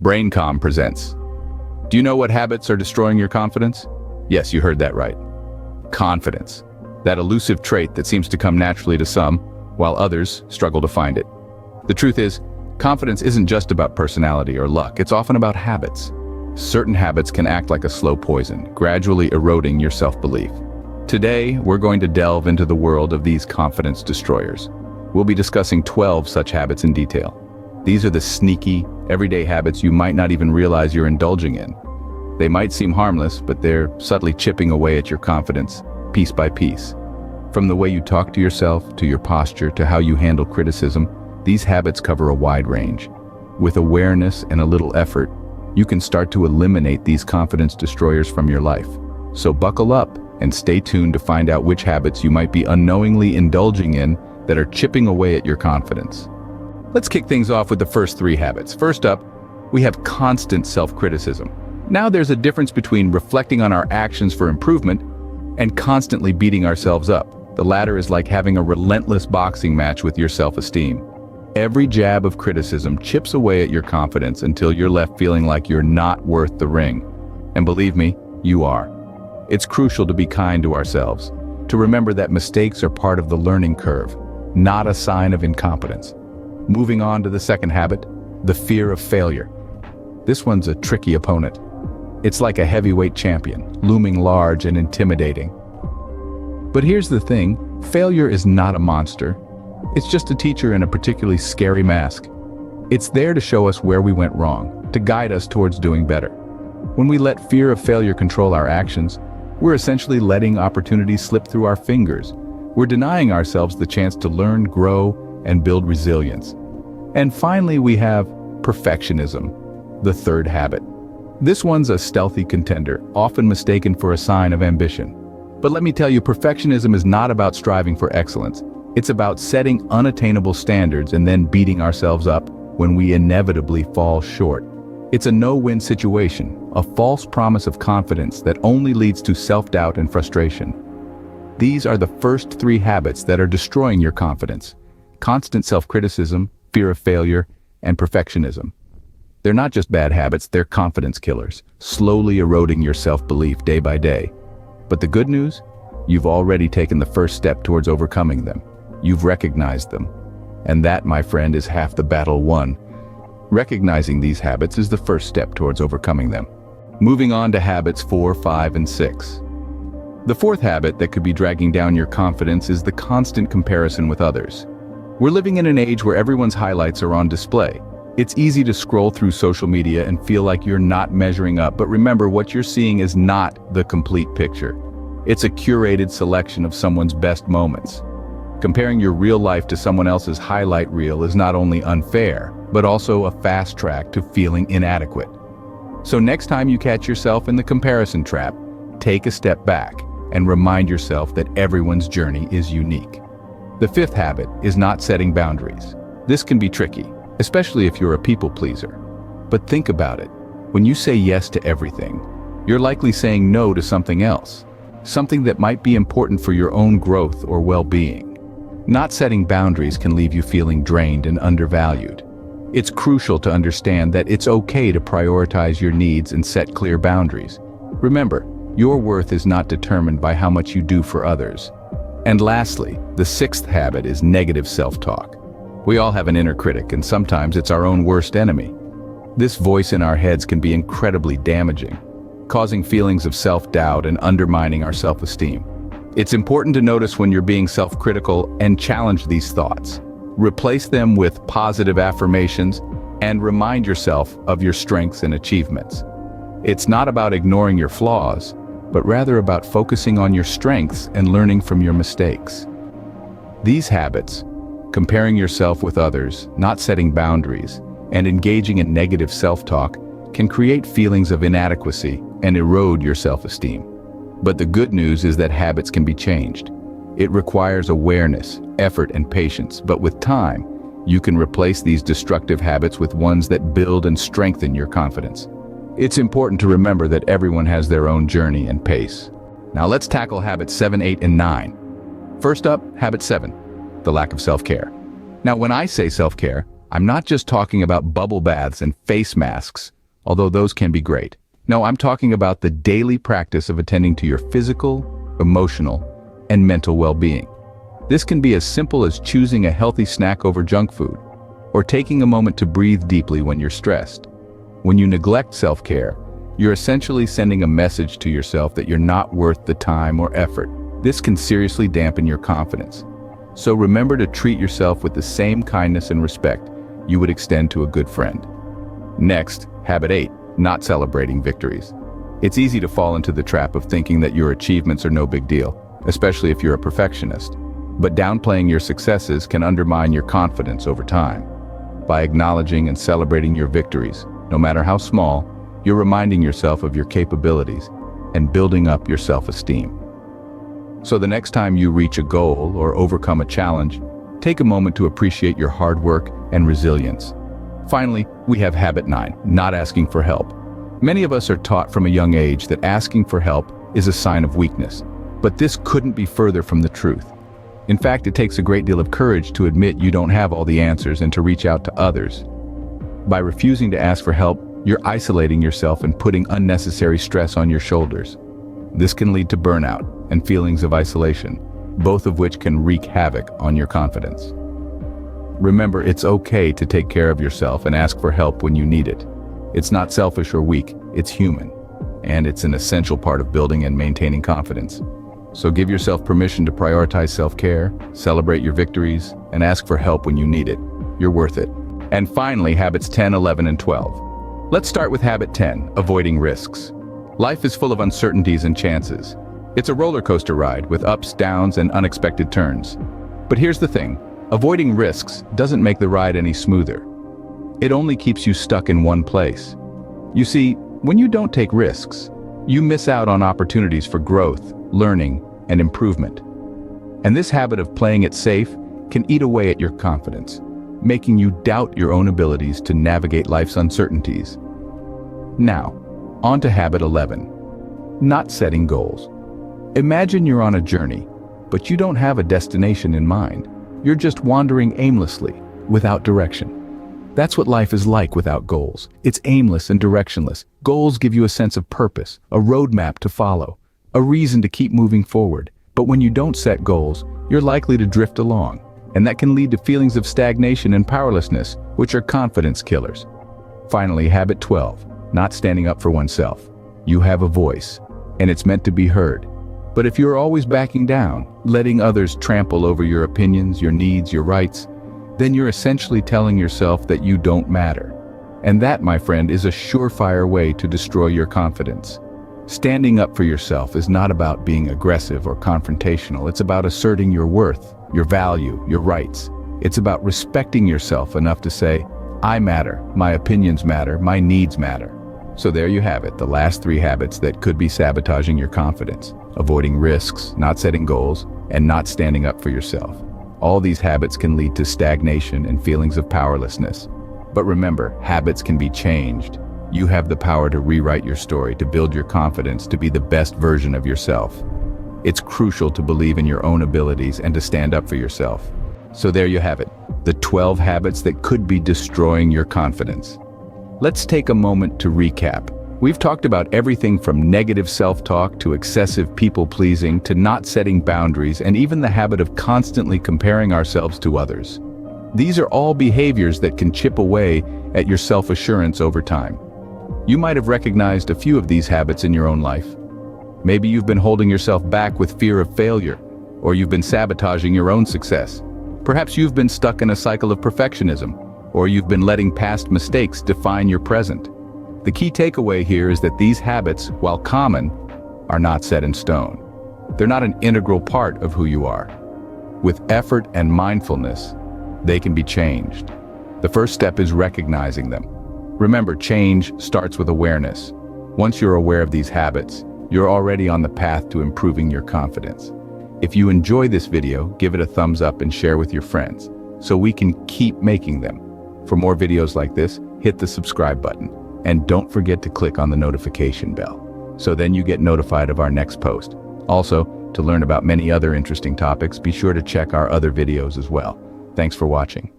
BRAINCOM presents. Do you know what habits are destroying your confidence? Yes, you heard that right. Confidence. That elusive trait that seems to come naturally to some, while others struggle to find it. The truth is, confidence isn't just about personality or luck, it's often about habits. Certain habits can act like a slow poison, gradually eroding your self-belief. Today, we're going to delve into the world of these confidence destroyers. We'll be discussing 12 such habits in detail. These are the sneaky, everyday habits you might not even realize you're indulging in. They might seem harmless, but they're subtly chipping away at your confidence, piece by piece. From the way you talk to yourself, to your posture, to how you handle criticism, these habits cover a wide range. With awareness and a little effort, you can start to eliminate these confidence destroyers from your life. So buckle up and stay tuned to find out which habits you might be unknowingly indulging in that are chipping away at your confidence. Let's kick things off with the first 3 habits. First up, we have constant self-criticism. Now there's a difference between reflecting on our actions for improvement and constantly beating ourselves up. The latter is like having a relentless boxing match with your self-esteem. Every jab of criticism chips away at your confidence until you're left feeling like you're not worth the ring. And believe me, you are. It's crucial to be kind to ourselves, to remember that mistakes are part of the learning curve, not a sign of incompetence. Moving on to the second habit, the fear of failure. This one's a tricky opponent. It's like a heavyweight champion, looming large and intimidating. But here's the thing, failure is not a monster. It's just a teacher in a particularly scary mask. It's there to show us where we went wrong, to guide us towards doing better. When we let fear of failure control our actions, we're essentially letting opportunities slip through our fingers. We're denying ourselves the chance to learn, grow, and build resilience. And finally, we have perfectionism, the third habit. This one's a stealthy contender, often mistaken for a sign of ambition. But let me tell you, perfectionism is not about striving for excellence. It's about setting unattainable standards and then beating ourselves up when we inevitably fall short. It's a no-win situation, a false promise of confidence that only leads to self-doubt and frustration. These are the first 3 habits that are destroying your confidence: constant self-criticism, fear of failure, and perfectionism. They're not just bad habits, they're confidence killers, slowly eroding your self-belief day by day. But the good news? You've already taken the first step towards overcoming them. You've recognized them. And that, my friend, is half the battle won. Recognizing these habits is the first step towards overcoming them. Moving on to habits 4, 5, and 6. The fourth habit that could be dragging down your confidence is the constant comparison with others. We're living in an age where everyone's highlights are on display. It's easy to scroll through social media and feel like you're not measuring up, but remember, what you're seeing is not the complete picture. It's a curated selection of someone's best moments. Comparing your real life to someone else's highlight reel is not only unfair, but also a fast track to feeling inadequate. So next time you catch yourself in the comparison trap, take a step back and remind yourself that everyone's journey is unique. The fifth habit is not setting boundaries. This can be tricky, especially if you're a people pleaser. But think about it. When you say yes to everything, you're likely saying no to something else, something that might be important for your own growth or well-being. Not setting boundaries can leave you feeling drained and undervalued. It's crucial to understand that it's okay to prioritize your needs and set clear boundaries. Remember, your worth is not determined by how much you do for others. And lastly, the sixth habit is negative self-talk. We all have an inner critic, and sometimes it's our own worst enemy. This voice in our heads can be incredibly damaging, causing feelings of self-doubt and undermining our self-esteem. It's important to notice when you're being self-critical and challenge these thoughts. Replace them with positive affirmations and remind yourself of your strengths and achievements. It's not about ignoring your flaws, but rather about focusing on your strengths and learning from your mistakes. These habits, comparing yourself with others, not setting boundaries, and engaging in negative self-talk, can create feelings of inadequacy and erode your self-esteem. But the good news is that habits can be changed. It requires awareness, effort, and patience, but with time, you can replace these destructive habits with ones that build and strengthen your confidence. It's important to remember that everyone has their own journey and pace. Now let's tackle habits 7, 8, and 9. First up, habit 7, the lack of self-care. Now when I say self-care, I'm not just talking about bubble baths and face masks, although those can be great. No, I'm talking about the daily practice of attending to your physical, emotional, and mental well-being. This can be as simple as choosing a healthy snack over junk food, or taking a moment to breathe deeply when you're stressed. When you neglect self-care, you're essentially sending a message to yourself that you're not worth the time or effort. This can seriously dampen your confidence. So remember to treat yourself with the same kindness and respect you would extend to a good friend. Next, habit 8, not celebrating victories. It's easy to fall into the trap of thinking that your achievements are no big deal, especially if you're a perfectionist. But downplaying your successes can undermine your confidence over time. By acknowledging and celebrating your victories, no matter how small, you're reminding yourself of your capabilities and building up your self-esteem. So the next time you reach a goal or overcome a challenge, take a moment to appreciate your hard work and resilience. Finally, we have habit 9, not asking for help. Many of us are taught from a young age that asking for help is a sign of weakness, but this couldn't be further from the truth. In fact, it takes a great deal of courage to admit you don't have all the answers and to reach out to others. By refusing to ask for help, you're isolating yourself and putting unnecessary stress on your shoulders. This can lead to burnout and feelings of isolation, both of which can wreak havoc on your confidence. Remember, it's okay to take care of yourself and ask for help when you need it. It's not selfish or weak, it's human, and it's an essential part of building and maintaining confidence. So give yourself permission to prioritize self-care, celebrate your victories, and ask for help when you need it. You're worth it. And finally, habits 10, 11, and 12. Let's start with habit 10, avoiding risks. Life is full of uncertainties and chances. It's a roller coaster ride with ups, downs, and unexpected turns. But here's the thing, avoiding risks doesn't make the ride any smoother. It only keeps you stuck in one place. You see, when you don't take risks, you miss out on opportunities for growth, learning, and improvement. And this habit of playing it safe can eat away at your confidence, making you doubt your own abilities to navigate life's uncertainties. Now, on to habit 11, not setting goals. Imagine you're on a journey, but you don't have a destination in mind. You're just wandering aimlessly, without direction. That's what life is like without goals. It's aimless and directionless. Goals give you a sense of purpose, a roadmap to follow, a reason to keep moving forward. But when you don't set goals, you're likely to drift along, and that can lead to feelings of stagnation and powerlessness, which are confidence killers. Finally, habit 12, not standing up for oneself. You have a voice, and it's meant to be heard. But if you're always backing down, letting others trample over your opinions, your needs, your rights, then you're essentially telling yourself that you don't matter. And that, my friend, is a surefire way to destroy your confidence. Standing up for yourself is not about being aggressive or confrontational. It's about asserting your worth, your value, your rights. It's about respecting yourself enough to say, I matter, my opinions matter, my needs matter. So there you have it, the last 3 habits that could be sabotaging your confidence: avoiding risks, not setting goals, and not standing up for yourself. All these habits can lead to stagnation and feelings of powerlessness. But remember, habits can be changed. You have the power to rewrite your story, to build your confidence, to be the best version of yourself. It's crucial to believe in your own abilities and to stand up for yourself. So there you have it, the 12 habits that could be destroying your confidence. Let's take a moment to recap. We've talked about everything from negative self-talk to excessive people-pleasing to not setting boundaries and even the habit of constantly comparing ourselves to others. These are all behaviors that can chip away at your self-assurance over time. You might have recognized a few of these habits in your own life. Maybe you've been holding yourself back with fear of failure, or you've been sabotaging your own success. Perhaps you've been stuck in a cycle of perfectionism, or you've been letting past mistakes define your present. The key takeaway here is that these habits, while common, are not set in stone. They're not an integral part of who you are. With effort and mindfulness, they can be changed. The first step is recognizing them. Remember, change starts with awareness. Once you're aware of these habits, you're already on the path to improving your confidence. If you enjoy this video, give it a thumbs up and share with your friends, so we can keep making them. For more videos like this, hit the subscribe button. And don't forget to click on the notification bell, so then you get notified of our next post. Also, to learn about many other interesting topics, be sure to check our other videos as well. Thanks for watching.